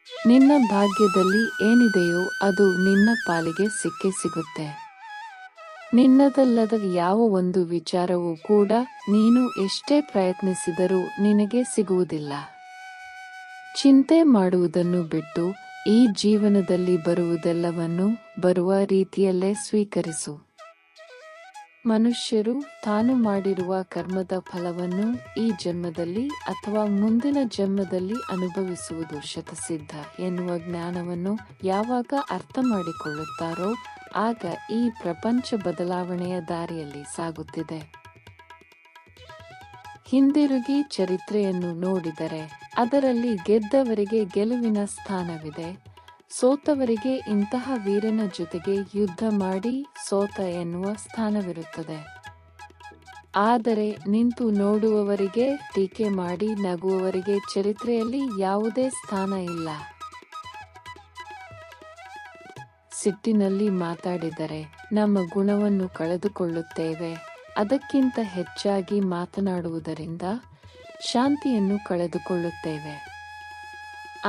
ನಿನ್ನ ಭಾಗ್ಯದಲ್ಲಿ ಏನಿದೆಯೋ ಅದು ನಿನ್ನ ಪಾಲಿಗೆ ಸಿಕ್ಕೇ ಸಿಗುತ್ತೆ. ನಿನ್ನದಲ್ಲದ ಯಾವ ಒಂದು ವಿಚಾರವೂ ಕೂಡ ನೀನು ಎಷ್ಟೇ ಪ್ರಯತ್ನಿಸಿದರೂ ನಿನಗೆ ಸಿಗುವುದಿಲ್ಲ. ಚಿಂತೆ ಮಾಡುವುದನ್ನು ಬಿಟ್ಟು ಈ ಜೀವನದಲ್ಲಿ ಬರುವುದೆಲ್ಲವನ್ನೂ ಬರುವ ರೀತಿಯಲ್ಲೇ ಸ್ವೀಕರಿಸು. ಮನುಷ್ಯರು ತಾನು ಮಾಡಿರುವ ಕರ್ಮದ ಫಲವನ್ನು ಈ ಜನ್ಮದಲ್ಲಿ ಅಥವಾ ಮುಂದಿನ ಜನ್ಮದಲ್ಲಿ ಅನುಭವಿಸುವುದು ಶತಸಿದ್ಧ ಎನ್ನುವ ಜ್ಞಾನವನ್ನು ಯಾವಾಗ ಅರ್ಥ ಮಾಡಿಕೊಳ್ಳುತ್ತಾರೋ ಆಗ ಈ ಪ್ರಪಂಚ ಬದಲಾವಣೆಯ ದಾರಿಯಲ್ಲಿ ಸಾಗುತ್ತಿದೆ. ಹಿಂದಿರುಗಿ ಚರಿತ್ರೆಯನ್ನು ನೋಡಿದರೆ ಅದರಲ್ಲಿ ಗೆದ್ದವರಿಗೆ ಗೆಲುವಿನ ಸ್ಥಾನವಿದೆ, ಸೋತವರಿಗೆ ಇಂತಹ ವೀರನ ಜೊತೆಗೆ ಯುದ್ಧ ಮಾಡಿ ಸೋತ ಎನ್ನುವ ಸ್ಥಾನವಿರುತ್ತದೆ. ಆದರೆ ನಿಂತು ನೋಡುವವರಿಗೆ, ಟೀಕೆ ಮಾಡಿ ನಗುವವರಿಗೆ ಚರಿತ್ರೆಯಲ್ಲಿ ಯಾವುದೇ ಸ್ಥಾನ ಇಲ್ಲ. ಸಿಟ್ಟಿನಲ್ಲಿ ಮಾತಾಡಿದರೆ ನಮ್ಮ ಗುಣವನ್ನು ಕಳೆದುಕೊಳ್ಳುತ್ತೇವೆ. ಅದಕ್ಕಿಂತ ಹೆಚ್ಚಾಗಿ ಮಾತನಾಡುವುದರಿಂದ ಶಾಂತಿಯನ್ನು ಕಳೆದುಕೊಳ್ಳುತ್ತೇವೆ.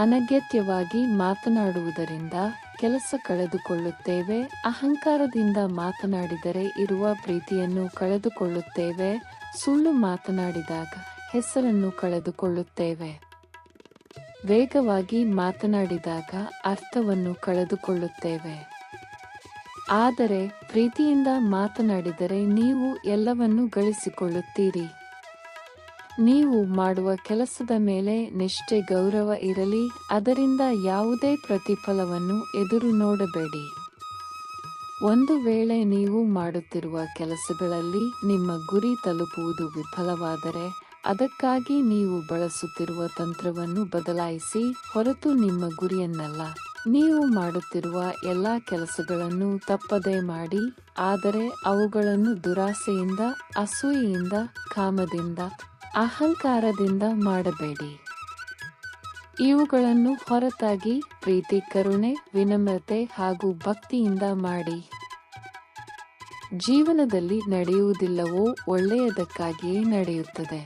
ಅನಗತ್ಯವಾಗಿ ಮಾತನಾಡುವುದರಿಂದ ಕೆಲಸ ಕಳೆದುಕೊಳ್ಳುತ್ತೇವೆ. ಅಹಂಕಾರದಿಂದ ಮಾತನಾಡಿದರೆ ಇರುವ ಪ್ರೀತಿಯನ್ನು ಕಳೆದುಕೊಳ್ಳುತ್ತೇವೆ. ಸುಳ್ಳು ಮಾತನಾಡಿದಾಗ ಹೆಸರನ್ನು ಕಳೆದುಕೊಳ್ಳುತ್ತೇವೆ. ವೇಗವಾಗಿ ಮಾತನಾಡಿದಾಗ ಅರ್ಥವನ್ನು ಕಳೆದುಕೊಳ್ಳುತ್ತೇವೆ. ಆದರೆ ಪ್ರೀತಿಯಿಂದ ಮಾತನಾಡಿದರೆ ನೀವು ಎಲ್ಲವನ್ನೂ ಗಳಿಸಿಕೊಳ್ಳುತ್ತೀರಿ. ನೀವು ಮಾಡುವ ಕೆಲಸದ ಮೇಲೆ ನಿಷ್ಠೆ, ಗೌರವ ಇರಲಿ. ಅದರಿಂದ ಯಾವುದೇ ಪ್ರತಿಫಲವನ್ನು ಎದುರು ನೋಡಬೇಡಿ. ಒಂದು ವೇಳೆ ನೀವು ಮಾಡುತ್ತಿರುವ ಕೆಲಸಗಳಲ್ಲಿ ನಿಮ್ಮ ಗುರಿ ತಲುಪುವುದು ವಿಫಲವಾದರೆ ಅದಕ್ಕಾಗಿ ನೀವು ಬಳಸುತ್ತಿರುವ ತಂತ್ರವನ್ನು ಬದಲಾಯಿಸಿ, ಹೊರತು ನಿಮ್ಮ ಗುರಿಯನ್ನಲ್ಲ. ನೀವು ಮಾಡುತ್ತಿರುವ ಎಲ್ಲ ಕೆಲಸಗಳನ್ನು ತಪ್ಪದೇ ಮಾಡಿ, ಆದರೆ ಅವುಗಳನ್ನು ದುರಾಸೆಯಿಂದ, ಅಸೂಯೆಯಿಂದ, ಕಾಮದಿಂದ, ಅಹಂಕಾರದಿಂದ ಮಾಡಬೇಡಿ. ಇವುಗಳನ್ನು ಹೊರತಾಗಿ ಪ್ರೀತಿ, ಕರುಣೆ, ವಿನಮ್ರತೆ ಹಾಗೂ ಭಕ್ತಿಯಿಂದ ಮಾಡಿ. ಜೀವನದಲ್ಲಿ ನಡೆಯುವುದಿಲ್ಲವೋ ಒಳ್ಳೆಯದಕ್ಕಾಗಿಯೇ ನಡೆಯುತ್ತದೆ.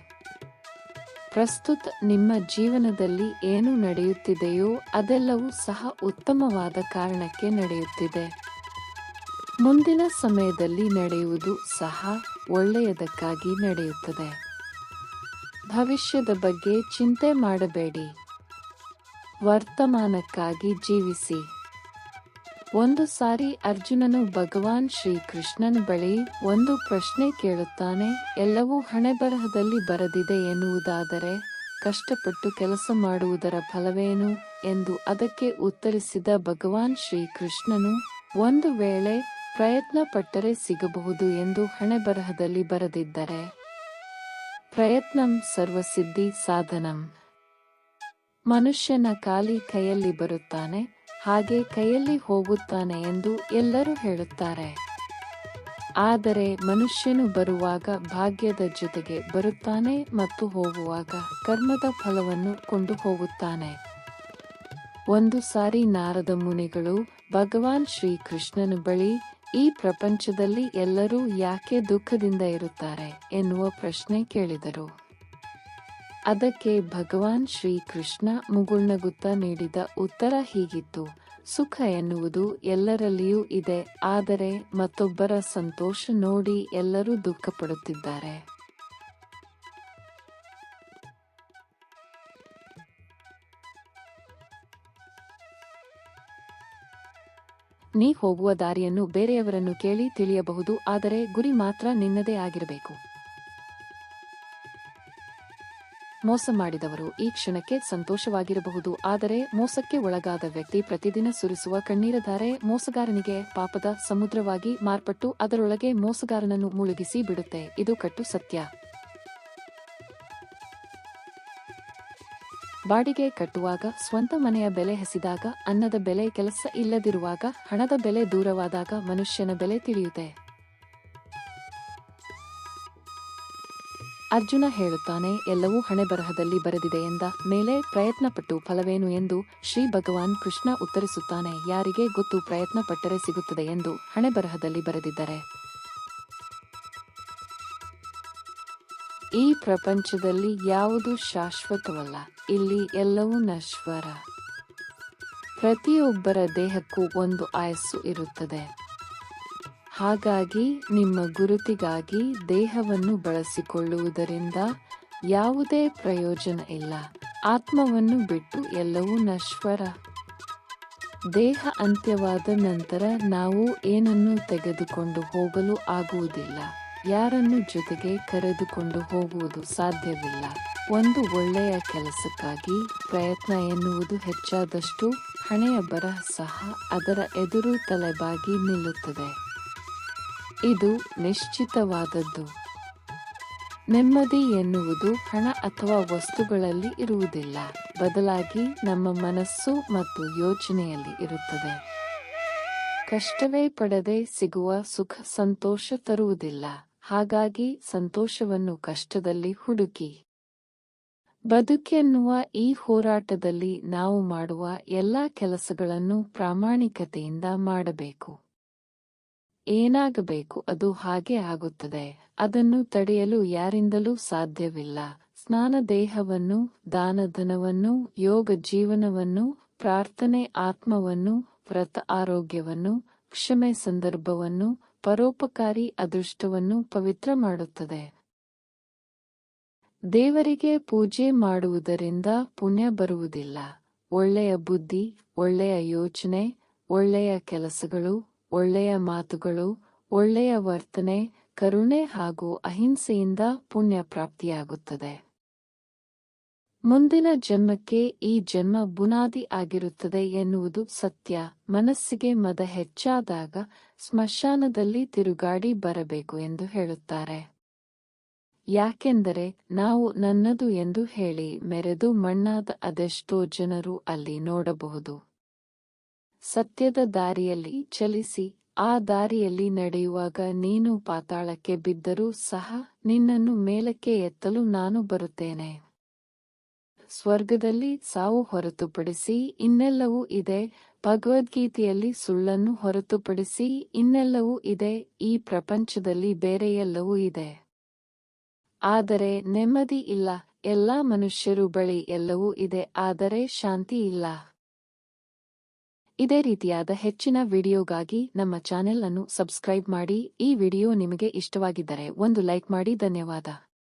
ಪ್ರಸ್ತುತ ನಿಮ್ಮ ಜೀವನದಲ್ಲಿ ಏನು ನಡೆಯುತ್ತಿದೆಯೋ ಅದೆಲ್ಲವೂ ಸಹ ಉತ್ತಮವಾದ ಕಾರಣಕ್ಕೆ ನಡೆಯುತ್ತಿದೆ. ಮುಂದಿನ ಸಮಯದಲ್ಲಿ ನಡೆಯುವುದು ಸಹ ಒಳ್ಳೆಯದಕ್ಕಾಗಿ ನಡೆಯುತ್ತದೆ. ಭವಿಷ್ಯದ ಬಗ್ಗೆ ಚಿಂತೆ ಮಾಡಬೇಡಿ. ವರ್ತಮಾನಕ್ಕಾಗಿ ಜೀವಿಸಿ. ಒಂದು ಸಾರಿ ಅರ್ಜುನನು ಭಗವಾನ್ ಶ್ರೀಕೃಷ್ಣನ ಬಳಿ ಒಂದು ಪ್ರಶ್ನೆ ಕೇಳುತ್ತಾನೆ. ಎಲ್ಲವೂ ಹಣೆಬರಹದಲ್ಲಿ ಬರೆದಿದೆ ಎನ್ನುವುದಾದರೆ ಕಷ್ಟಪಟ್ಟು ಕೆಲಸ ಮಾಡುವುದರ ಫಲವೇನು ಎಂದು ಅದಕ್ಕೆ ಉತ್ತರಿಸಿದ ಭಗವಾನ್ ಶ್ರೀಕೃಷ್ಣನು, ಒಂದು ವೇಳೆ ಪ್ರಯತ್ನ ಪಟ್ಟರೆ ಸಿಗಬಹುದು ಎಂದು ಹಣೆಬರಹದಲ್ಲಿ ಬರೆದಿದ್ದರೆ ಪ್ರಯತ್ನಂ ಸರ್ವಸಿದ್ಧಿ ಸಾಧನಂ. ಮನುಷ್ಯನ ಖಾಲಿ ಕೈಯಲ್ಲಿ ಬರುತ್ತಾನೆ, ಹಾಗೆ ಕೈಯಲ್ಲಿ ಹೋಗುತ್ತಾನೆ ಎಂದು ಎಲ್ಲರೂ ಹೇಳುತ್ತಾರೆ. ಆದರೆ ಮನುಷ್ಯನು ಬರುವಾಗ ಭಾಗ್ಯದ ಜೊತೆಗೆ ಬರುತ್ತಾನೆ ಮತ್ತು ಹೋಗುವಾಗ ಕರ್ಮದ ಫಲವನ್ನು ಕೊಂಡು ಹೋಗುತ್ತಾನೆ. ಒಂದು ಸಾರಿ ನಾರದ ಮುನಿಗಳು ಭಗವಾನ್ ಶ್ರೀಕೃಷ್ಣನ ಬಳಿ ಈ ಪ್ರಪಂಚದಲ್ಲಿ ಎಲ್ಲರೂ ಯಾಕೆ ದುಃಖದಿಂದ ಇರುತ್ತಾರೆ ಎನ್ನುವ ಪ್ರಶ್ನೆ ಕೇಳಿದರು. ಅದಕ್ಕೆ ಭಗವಾನ್ ಶ್ರೀಕೃಷ್ಣ ಮುಗುಳ್ನಗುತ್ತಾ ನೀಡಿದ ಉತ್ತರ ಹೀಗಿತ್ತು: ಸುಖ ಎನ್ನುವುದು ಎಲ್ಲರಲ್ಲಿಯೂ ಇದೆ, ಆದರೆ ಮತ್ತೊಬ್ಬರ ಸಂತೋಷ ನೋಡಿ ಎಲ್ಲರೂ ದುಃಖಪಡುತ್ತಿದ್ದಾರೆ. ನೀ ಹೋಗುವ ದಾರಿಯನ್ನು ಬೇರೆಯವರನ್ನು ಕೇಳಿ ತಿಳಿಯಬಹುದು, ಆದರೆ ಗುರಿ ಮಾತ್ರ ನಿನ್ನದೇ ಆಗಿರಬೇಕು. ಮೋಸ ಮಾಡಿದವರು ಈ ಕ್ಷಣಕ್ಕೆ ಸಂತೋಷವಾಗಿರಬಹುದು, ಆದರೆ ಮೋಸಕ್ಕೆ ಒಳಗಾದ ವ್ಯಕ್ತಿ ಪ್ರತಿದಿನ ಸುರಿಸುವ ಕಣ್ಣೀರ ಧಾರೆ ಮೋಸಗಾರನಿಗೆ ಪಾಪದ ಸಮುದ್ರವಾಗಿ ಮಾರ್ಪಟ್ಟು ಅದರೊಳಗೆ ಮೋಸಗಾರನನ್ನು ಮುಳುಗಿಸಿ ಬಿಡುತ್ತೆ. ಇದು ಕಟ್ಟು ಸತ್ಯ. ಬಾಡಿಗೆ ಕಟ್ಟುವಾಗ, ಸ್ವಂತ ಮನೆಯ ಬೆಲೆ ಹಸಿದಾಗ, ಅನ್ನದ ಬೆಲೆ, ಕೆಲಸ ಇಲ್ಲದಿರುವಾಗ, ಹಣದ ಬೆಲೆ ದೂರವಾದಾಗ ಮನುಷ್ಯನ ಬೆಲೆ ತಿಳಿಯುತ್ತೆ. ಅರ್ಜುನ ಹೇಳುತ್ತಾನೆ, ಎಲ್ಲವೂ ಹಣೆಬರಹದಲ್ಲಿ ಬರೆದಿದೆ ಎಂದ ಮೇಲೆ ಪ್ರಯತ್ನಪಟ್ಟು ಫಲವೇನು ಎಂದು ಶ್ರೀ ಭಗವಾನ್ ಕೃಷ್ಣ ಉತ್ತರಿಸುತ್ತಾನೆ, ಯಾರಿಗೆ ಗೊತ್ತು ಪ್ರಯತ್ನ ಪಟ್ಟರೆ ಸಿಗುತ್ತದೆ ಎಂದು ಹಣೆಬರಹದಲ್ಲಿ ಬರೆದಿದ್ದರೆ. ಈ ಪ್ರಪಂಚದಲ್ಲಿ ಯಾವುದು ಶಾಶ್ವತವಲ್ಲ, ಇಲ್ಲಿ ಎಲ್ಲವೂ ನಶ್ವರ. ಪ್ರತಿಯೊಬ್ಬರ ದೇಹಕ್ಕೂ ಒಂದು ಆಯಸ್ಸು ಇರುತ್ತದೆ. ಹಾಗಾಗಿ ನಿಮ್ಮ ಗುರುತಿಗಾಗಿ ದೇಹವನ್ನು ಬಳಸಿಕೊಳ್ಳುವುದರಿಂದ ಯಾವುದೇ ಪ್ರಯೋಜನ ಇಲ್ಲ. ಆತ್ಮವನ್ನು ಬಿಟ್ಟು ಎಲ್ಲವೂ ನಶ್ವರ. ದೇಹ ಅಂತ್ಯವಾದ ನಂತರ ನಾವು ಏನನ್ನೂ ತೆಗೆದುಕೊಂಡು ಹೋಗಲು ಆಗುವುದಿಲ್ಲ. ಯಾರನ್ನು ಜೊತೆಗೆ ಕರೆದುಕೊಂಡು ಹೋಗುವುದು ಸಾಧ್ಯವಿಲ್ಲ. ಒಂದು ಒಳ್ಳೆಯ ಕೆಲಸಕ್ಕಾಗಿ ಪ್ರಯತ್ನ ಎನ್ನುವುದು ಹೆಚ್ಚಾದಷ್ಟು ಹಣೆಯ ಬರಹ ಸಹ ಅದರ ಎದುರು ತಲೆಬಾಗಿ ನಿಲ್ಲುತ್ತದೆ. ಇದು ನಿಶ್ಚಿತವಾದದ್ದು. ನೆಮ್ಮದಿ ಎನ್ನುವುದು ಹಣ ಅಥವಾ ವಸ್ತುಗಳಲ್ಲಿ ಇರುವುದಿಲ್ಲ, ಬದಲಾಗಿ ನಮ್ಮ ಮನಸ್ಸು ಮತ್ತು ಯೋಚನೆಯಲ್ಲಿ ಇರುತ್ತದೆ. ಕಷ್ಟವೇ ಪಡದೆ ಸಿಗುವ ಸುಖ ಸಂತೋಷ ತರುವುದಿಲ್ಲ. ಹಾಗಾಗಿ ಸಂತೋಷವನ್ನು ಕಷ್ಟದಲ್ಲಿ ಹುಡುಕಿ. ಬದುಕೆನ್ನುವ ಈ ಹೋರಾಟದಲ್ಲಿ ನಾವು ಮಾಡುವ ಎಲ್ಲಾ ಕೆಲಸಗಳನ್ನು ಪ್ರಾಮಾಣಿಕತೆಯಿಂದ ಮಾಡಬೇಕು. ಏನಾಗಬೇಕು ಅದು ಹಾಗೆ ಆಗುತ್ತದೆ. ಅದನ್ನು ತಡೆಯಲು ಯಾರಿಂದಲೂ ಸಾಧ್ಯವಿಲ್ಲ. ಸ್ನಾನ ದೇಹವನ್ನು, ದಾನಧನವನ್ನು, ಯೋಗ ಜೀವನವನ್ನು, ಪ್ರಾರ್ಥನೆ ಆತ್ಮವನ್ನು, ವ್ರತ ಆರೋಗ್ಯವನ್ನು, ಕ್ಷಮೆ ಸಂದರ್ಭವನ್ನು, ಪರೋಪಕಾರಿ ಅದೃಷ್ಟವನ್ನು ಪವಿತ್ರ ಮಾಡುತ್ತದೆ. ದೇವರಿಗೆ ಪೂಜೆ ಮಾಡುವುದರಿಂದ ಪುಣ್ಯ ಬರುವುದಿಲ್ಲ. ಒಳ್ಳೆಯ ಬುದ್ಧಿ, ಒಳ್ಳೆಯ ಯೋಚನೆ, ಒಳ್ಳೆಯ ಕೆಲಸಗಳು, ಒಳ್ಳೆಯ ಮಾತುಗಳು, ಒಳ್ಳೆಯ ವರ್ತನೆ, ಕರುಣೆ ಹಾಗೂ ಅಹಿಂಸೆಯಿಂದ ಪುಣ್ಯ ಪ್ರಾಪ್ತಿಯಾಗುತ್ತದೆ. ಮುಂದಿನ ಜನ್ಮಕ್ಕೆ ಈ ಜನ್ಮ ಬುನಾದಿ ಆಗಿರುತ್ತದೆ ಎನ್ನುವುದು ಸತ್ಯ. ಮನಸ್ಸಿಗೆ ಮದ ಹೆಚ್ಚಾದಾಗ ಸ್ಮಶಾನದಲ್ಲಿ ತಿರುಗಾಡಿ ಬರಬೇಕು ಎಂದು ಹೇಳುತ್ತಾರೆ. ಯಾಕೆಂದರೆ ನಾವು ನನ್ನದು ಎಂದು ಹೇಳಿ ಮೆರೆದು ಮಣ್ಣಾದ ಅದೆಷ್ಟೋ ಜನರು ಅಲ್ಲಿ ನೋಡಬಹುದು. ಸತ್ಯದ ದಾರಿಯಲ್ಲಿ ಚಲಿಸಿ ಆ ದಾರಿಯಲ್ಲಿ ನಡೆಯುವಾಗ ನೀನು ಪಾತಾಳಕ್ಕೆ ಬಿದ್ದರೂ ಸಹ ನಿನ್ನನ್ನು ಮೇಲಕ್ಕೆ ಎತ್ತಲು ನಾನು ಬರುತ್ತೇನೆ. ಸ್ವರ್ಗದಲ್ಲಿ ಸಾವು ಹೊರತುಪಡಿಸಿ ಇನ್ನೆಲ್ಲವೂ ಇದೆ. ಭಗವದ್ಗೀತೆಯಲ್ಲಿ ಸುಳ್ಳನ್ನು ಹೊರತುಪಡಿಸಿ ಇನ್ನೆಲ್ಲವೂ ಇದೆ. ಈ ಪ್ರಪಂಚದಲ್ಲಿ ಬೇರೆ ಎಲ್ಲವೂ ಇದೆ. ಆದರೆ ನೆಮ್ಮದಿ ಇಲ್ಲ. ಎಲ್ಲಾ ಮನುಷ್ಯರು ಬಳಿ ಎಲ್ಲವೂ ಇದೆ, ಆದರೆ ಶಾಂತಿ ಇಲ್ಲ. ಇದೇ ರೀತಿಯಾದ ಹೆಚ್ಚಿನ ವಿಡಿಯೋಗಾಗಿ ನಮ್ಮ ಚಾನೆಲ್ ಅನ್ನು ಸಬ್ಸ್ಕ್ರೈಬ್ ಮಾಡಿ. ಈ ವಿಡಿಯೋ ನಿಮಗೆ ಇಷ್ಟವಾಗಿದ್ದರೆ ಒಂದು ಲೈಕ್ ಮಾಡಿ. ಧನ್ಯವಾದ.